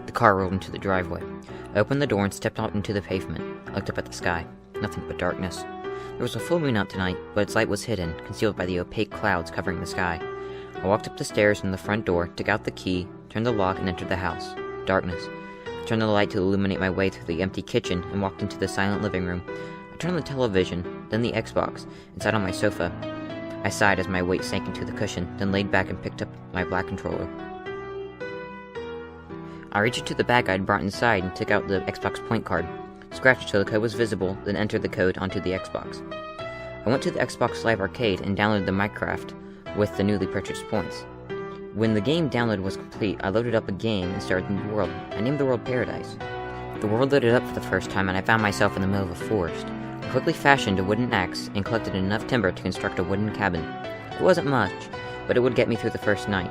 The car rolled into the driveway. I opened the door and stepped out into the pavement. I looked up at the sky. Nothing but darkness. There was a full moon out tonight, but its light was hidden, concealed by the opaque clouds covering the sky. I walked up the stairs from the front door, took out the key, turned the lock, and entered the house. Darkness. I turned the light to illuminate my way through the empty kitchen and walked into the silent living room. I turned on the television, then the Xbox, and sat on my sofa. I sighed as my weight sank into the cushion, then laid back and picked up my black controller. I reached into the bag I had brought inside and took out the Xbox point card, scratched till the code was visible, then entered the code onto the Xbox. I went to the Xbox Live Arcade and downloaded the Minecraft with the newly purchased points. When the game download was complete, I loaded up a game and started a new world. I named the world Paradise. The world loaded up for the first time and I found myself in the middle of a forest. I quickly fashioned a wooden axe and collected enough timber to construct a wooden cabin. It wasn't much, but it would get me through the first night.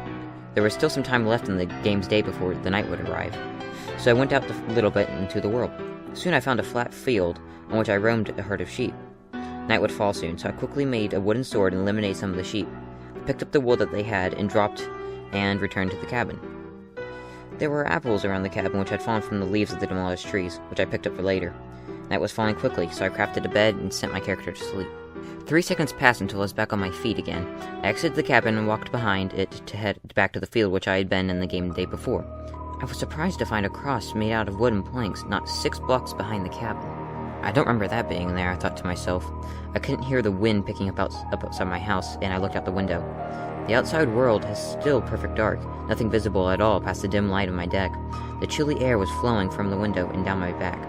There was still some time left in the game's day before the night would arrive, so I went out a little bit into the world. Soon I found a flat field on which I roamed a herd of sheep. Night would fall soon, so I quickly made a wooden sword and eliminated some of the sheep. I picked up the wool that they had and dropped and returned to the cabin. There were apples around the cabin which had fallen from the leaves of the demolished trees, which I picked up for later. Night was falling quickly, so I crafted a bed and sent my character to sleep. 3 seconds passed until I was back on my feet again. I exited the cabin and walked behind it to head back to the field which I had been in the game the day before. I was surprised to find a cross made out of wooden planks not 6 blocks behind the cabin. I don't remember that being there, I thought to myself. I couldn't hear the wind picking up outside my house, and I looked out the window. The outside world is still perfect dark, nothing visible at all past the dim light of my deck. The chilly air was flowing from the window and down my back,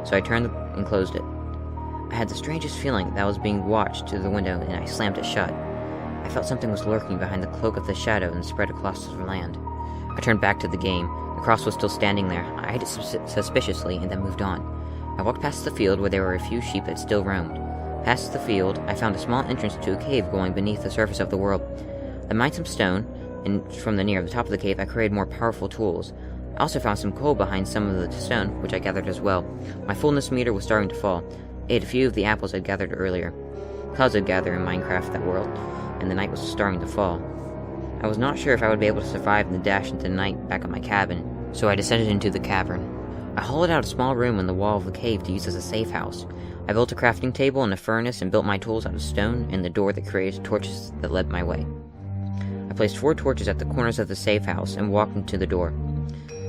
so I turned and closed it. I had the strangest feeling that I was being watched through the window, and I slammed it shut. I felt something was lurking behind the cloak of the shadow and spread across the land. I turned back to the game. The cross was still standing there. I eyed it suspiciously and then moved on. I walked past the field where there were a few sheep that still roamed. Past the field, I found a small entrance to a cave going beneath the surface of the world. I mined some stone, and from the top of the cave I created more powerful tools. I also found some coal behind some of the stone, which I gathered as well. My fullness meter was starting to fall. I ate a few of the apples I'd gathered earlier. Clouds had gathered in Minecraft that world, and the night was starting to fall. I was not sure if I would be able to survive in the dash into the night back at my cabin, so I descended into the cavern. I hollowed out a small room in the wall of the cave to use as a safe house. I built a crafting table and a furnace and built my tools out of stone and the door that created torches that led my way. I placed 4 torches at the corners of the safe house and walked into the door.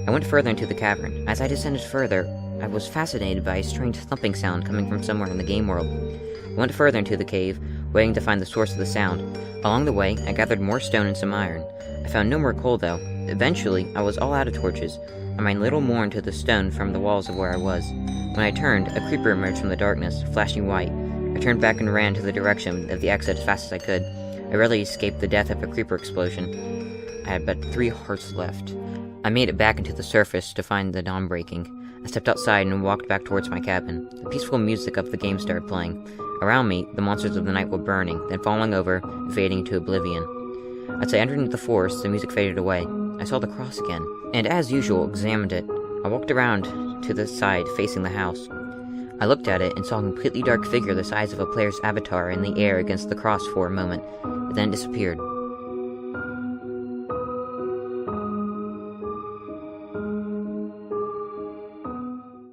I went further into the cavern. As I descended further, I was fascinated by a strange thumping sound coming from somewhere in the game world. I went further into the cave, waiting to find the source of the sound. Along the way, I gathered more stone and some iron. I found no more coal, though. Eventually, I was all out of torches. I mined little more into the stone from the walls of where I was. When I turned, a creeper emerged from the darkness, flashing white. I turned back and ran to the direction of the exit as fast as I could. I rarely escaped the death of a creeper explosion. I had but 3 hearts left. I made it back into the surface to find the dawn breaking. I stepped outside and walked back towards my cabin. The peaceful music of the game started playing. Around me, the monsters of the night were burning, then falling over and fading into oblivion. As I entered into the forest, the music faded away. I saw the cross again, and as usual, examined it. I walked around to the side, facing the house. I looked at it and saw a completely dark figure the size of a player's avatar in the air against the cross for a moment, but then it disappeared.